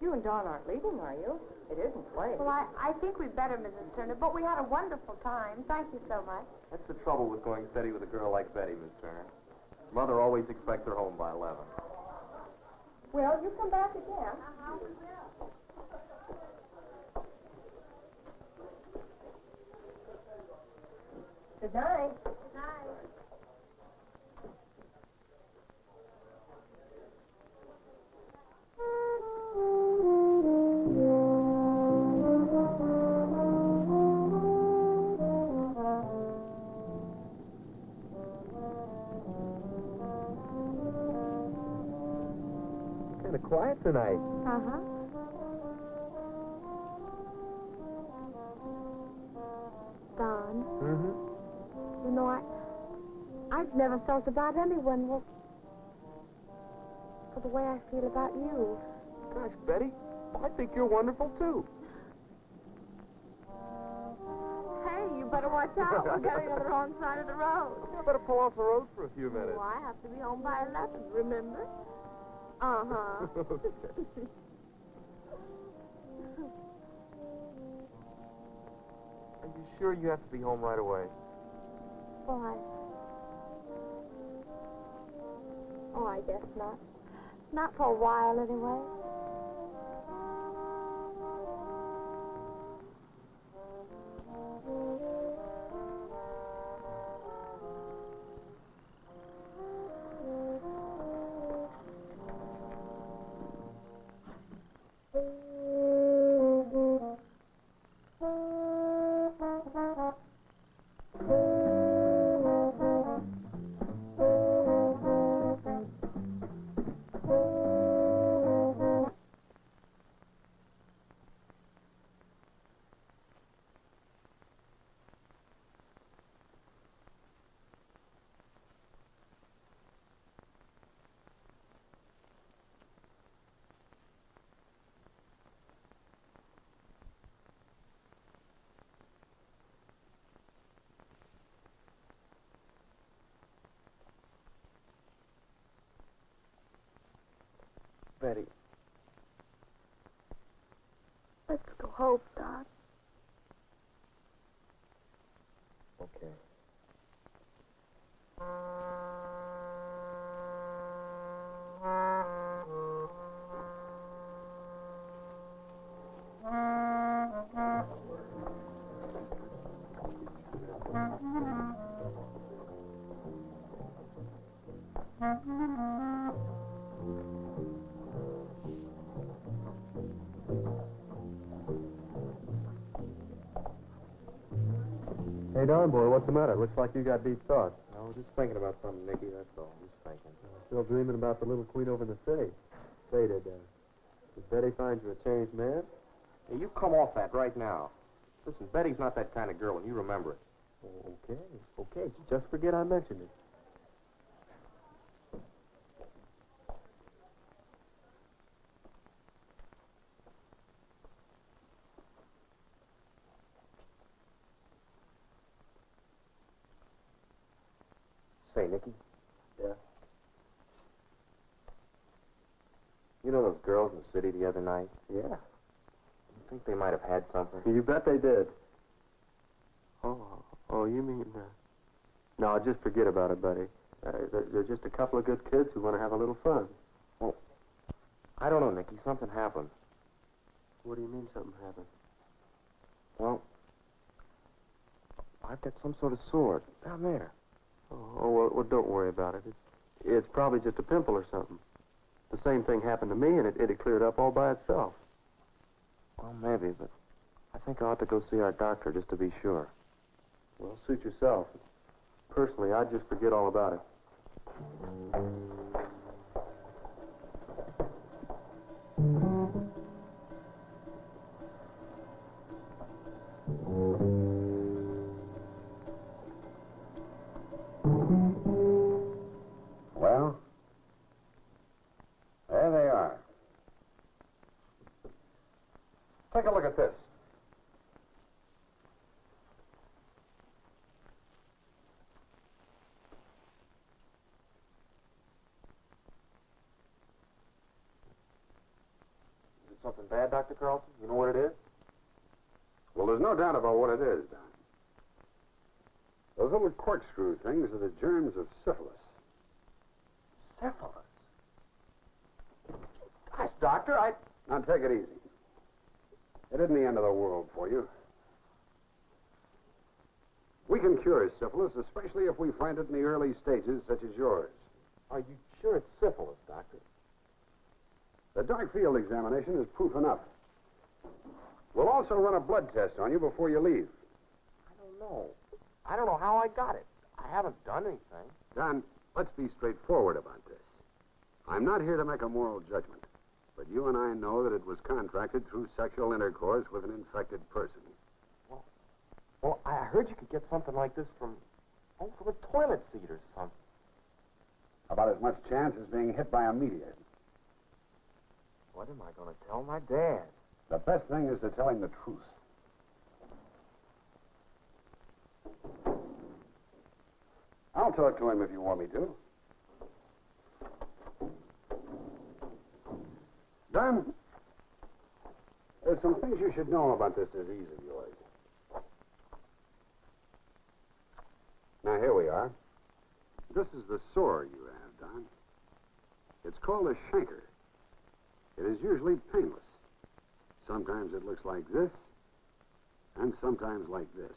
You and Dawn aren't leaving, are you? It isn't late. Well, I think we'd better, Mrs. Turner, but we had a wonderful time. Thank you so much. That's the trouble with going steady with a girl like Betty, Miss Turner. Mother always expects her home by 11. Well, you come back again. Good night. Good night. Kind of quiet tonight. Uh-huh. Don. Mm-hmm. You know, I've never felt about anyone for the way I feel about you. Gosh, Betty, I think you're wonderful, too. Hey, you better watch out. We're going on the wrong side of the road. I better pull off the road for a few minutes. Oh, I have to be home by 11, remember? Uh-huh. Okay. Are you sure you have to be home right away? Why? Oh, I guess not. Not for a while, anyway. Betty. Let's go home, Don. Okay. Hey, Don boy, what's the matter? Looks like you got deep thoughts. No, just thinking about something, Nicky, that's all. Just thinking. Still dreaming about the little queen over in the city. Say, did Betty find you a changed man? Hey, you come off that right now. Listen, Betty's not that kind of girl, and you remember it. Oh, okay. Just forget I mentioned it. Say, Nicky. Yeah? You know those girls in the city the other night? Yeah. You think they might have had something? You bet they did. Oh, you mean... No, just forget about it, buddy. They're just a couple of good kids who want to have a little fun. Well, I don't know, Nicky. Something happened. What do you mean something happened? Well, I've got some sort of sore down there. Well, don't worry about it. It's probably just a pimple or something. The same thing happened to me, and it cleared up all by itself. Well, maybe, but I think I ought to go see our doctor just to be sure. Well, suit yourself. Personally, I'd just forget all about it. Well, there they are. Take a look at this. Is it something bad, Dr. Carlson? You know what it is? Well, there's no doubt about what it is, Don. Those little corkscrew things are the germs of syphilis. Syphilis? Gosh, Doctor, Now, take it easy. It isn't the end of the world for you. We can cure syphilis, especially if we find it in the early stages, such as yours. Are you sure it's syphilis, Doctor? The dark field examination is proof enough. We'll also run a blood test on you before you leave. I don't know how I got it. I haven't done anything. Don, let's be straightforward about this. I'm not here to make a moral judgment, but you and I know that it was contracted through sexual intercourse with an infected person. Well, I heard you could get something like this from a toilet seat or something. About as much chance as being hit by a meteor. What am I going to tell my dad? The best thing is to tell him the truth. I'll talk to him if you want me to. Don, there's some things you should know about this disease of yours. Now, here we are. This is the sore you have, Don. It's called a chancre. It is usually painless. Sometimes it looks like this, and sometimes like this.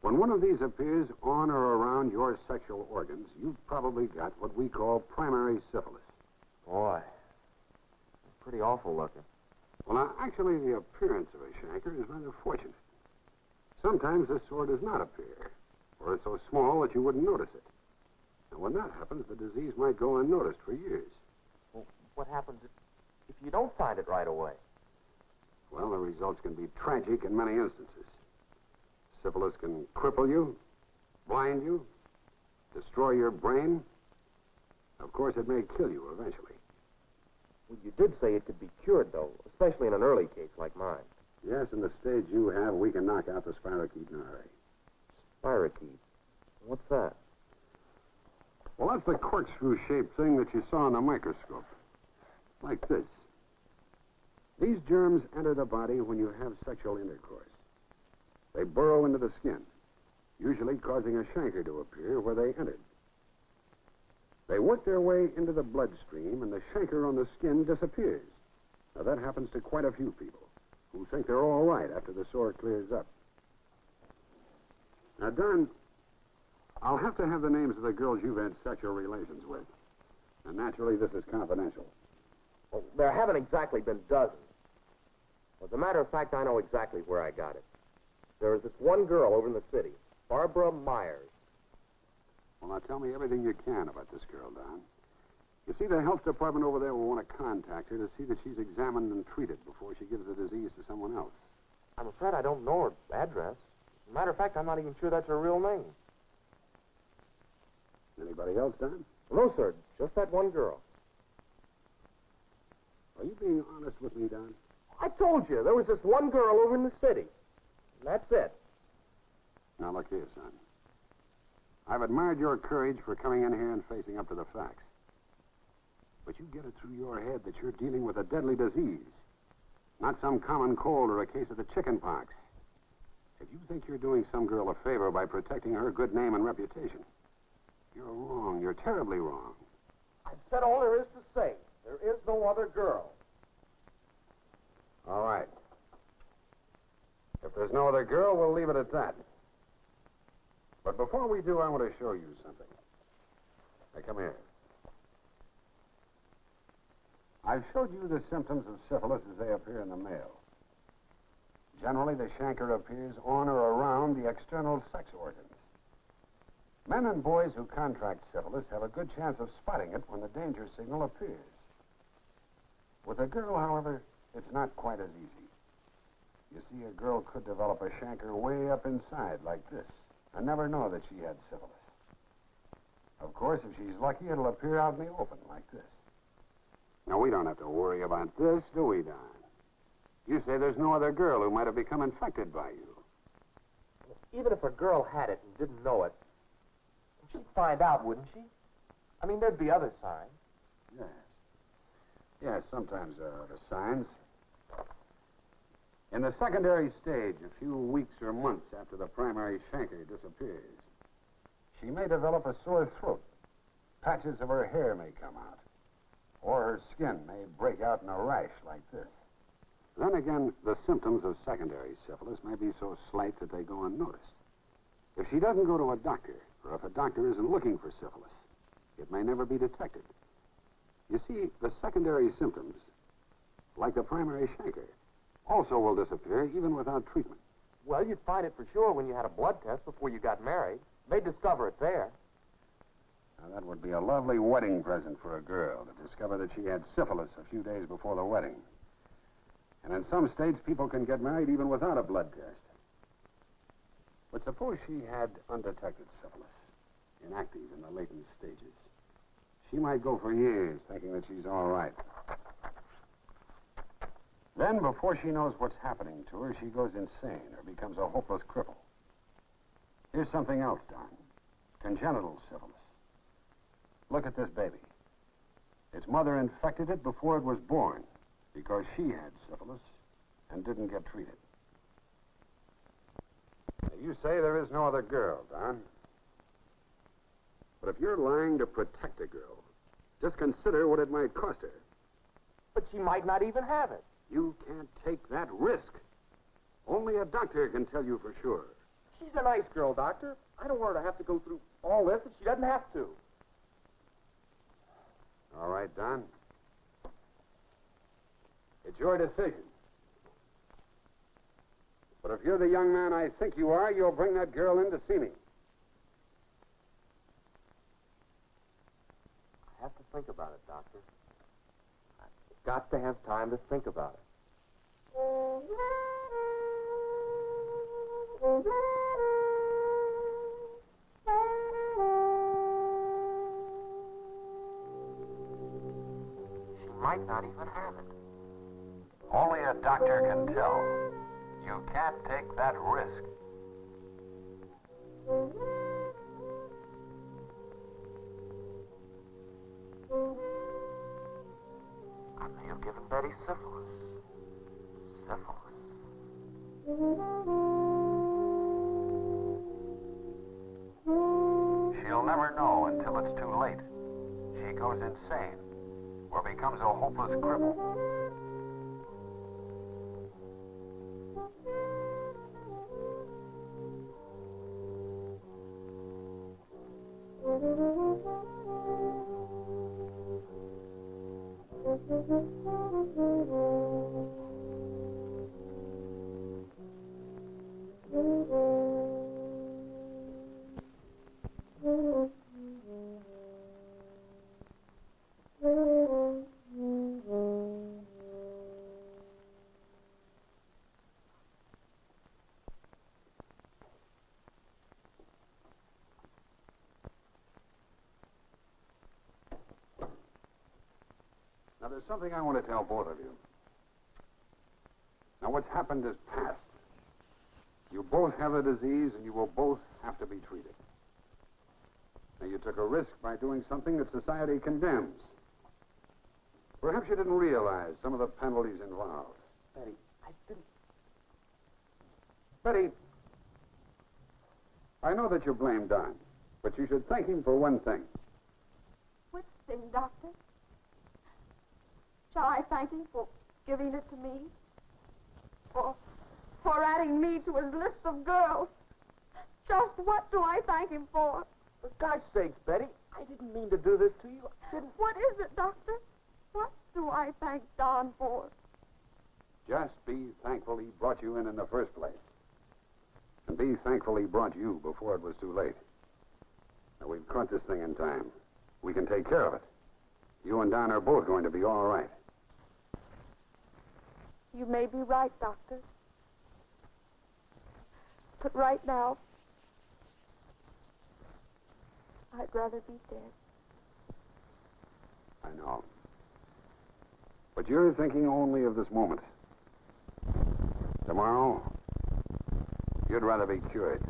When one of these appears on or around your sexual organs, you've probably got what we call primary syphilis. Boy, pretty awful looking. Well, now, actually, the appearance of a chancre is rather fortunate. Sometimes this sore does not appear, or is so small that you wouldn't notice it. And when that happens, the disease might go unnoticed for years. Well, what happens if you don't find it right away? Well, the results can be tragic in many instances. Syphilis can cripple you, blind you, destroy your brain. Of course, it may kill you eventually. Well, you did say it could be cured, though, especially in an early case like mine. Yes, in the stage you have, we can knock out the spirochete narrae. Spirochete? What's that? Well, that's the corkscrew-shaped thing that you saw in the microscope. Like this. These germs enter the body when you have sexual intercourse. They burrow into the skin, usually causing a chancre to appear where they entered. They work their way into the bloodstream, and the chancre on the skin disappears. Now, that happens to quite a few people who think they're all right after the sore clears up. Now, Don, I'll have to have the names of the girls you've had sexual relations with. And naturally, this is confidential. Well, there haven't exactly been dozens. As a matter of fact, I know exactly where I got it. There is this one girl over in the city, Barbara Myers. Well, now tell me everything you can about this girl, Don. You see, the health department over there will want to contact her to see that she's examined and treated before she gives the disease to someone else. I'm afraid I don't know her address. As a matter of fact, I'm not even sure that's her real name. Anybody else, Don? No, sir. Just that one girl. Are you being honest with me, Don? I told you, there was this one girl over in the city. And that's it. Now, look here, son. I've admired your courage for coming in here and facing up to the facts. But you get it through your head that you're dealing with a deadly disease, not some common cold or a case of the chicken pox. If you think you're doing some girl a favor by protecting her good name and reputation, you're wrong. You're terribly wrong. I've said all there is to say. There is no other girl. All right. If there's no other girl, we'll leave it at that. But before we do, I want to show you something. Now, come here. I've showed you the symptoms of syphilis as they appear in the male. Generally, the chancre appears on or around the external sex organs. Men and boys who contract syphilis have a good chance of spotting it when the danger signal appears. With a girl, however, it's not quite as easy. You see, a girl could develop a chancre way up inside like this and never know that she had syphilis. Of course, if she's lucky, it'll appear out in the open like this. Now, we don't have to worry about this, do we, Don? You say there's no other girl who might have become infected by you. Even if a girl had it and didn't know it, she'd find out, wouldn't she? I mean, there'd be other signs. Yes. Yes, sometimes there are other signs. In the secondary stage, a few weeks or months after the primary chancre disappears, she may develop a sore throat. Patches of her hair may come out. Or her skin may break out in a rash like this. Then again, the symptoms of secondary syphilis may be so slight that they go unnoticed. If she doesn't go to a doctor, or if a doctor isn't looking for syphilis, it may never be detected. You see, the secondary symptoms, like the primary chancre, also will disappear even without treatment. Well, you'd find it for sure when you had a blood test before you got married. They'd discover it there. Now, that would be a lovely wedding present for a girl, to discover that she had syphilis a few days before the wedding. And in some states, people can get married even without a blood test. But suppose she had undetected syphilis, inactive in the latent stages. She might go for years thinking that she's all right. Then, before she knows what's happening to her, she goes insane or becomes a hopeless cripple. Here's something else, Don. Congenital syphilis. Look at this baby. Its mother infected it before it was born because she had syphilis and didn't get treated. Now, you say there is no other girl, Don. But if you're lying to protect a girl, just consider what it might cost her. But she might not even have it. You can't take that risk. Only a doctor can tell you for sure. She's a nice girl, Doctor. I don't want her to have to go through all this if she doesn't have to. All right, Don. It's your decision. But if you're the young man I think you are, you'll bring that girl in to see me. I have to think about it, Doctor. I've got to have time to think about it. She might not even have it. Only a doctor can tell. You can't take that risk. I may have given Betty syphilis. Syphilis. She'll never know until it's too late. She goes insane or becomes a hopeless cripple. Now, there's something I want to tell both of you. Now, what's happened is past. You both have the disease, and you will both have to be treated. Now, you took a risk by doing something that society condemns. Perhaps you didn't realize some of the penalties involved. Betty, I didn't... Betty, I know that you blame Don, but you should thank him for one thing. Which thing, Doctor? Shall I thank him for giving it to me? Or for adding me to his list of girls? Just what do I thank him for? For God's sakes, Betty, I didn't mean to do this to you. I didn't... What is it, Doctor? What do I thank Don for? Just be thankful he brought you in the first place. And be thankful he brought you before it was too late. Now, we've caught this thing in time. We can take care of it. You and Don are both going to be all right. You may be right, Doctor. But right now, I'd rather be dead. I know. But you're thinking only of this moment. Tomorrow, you'd rather be cured.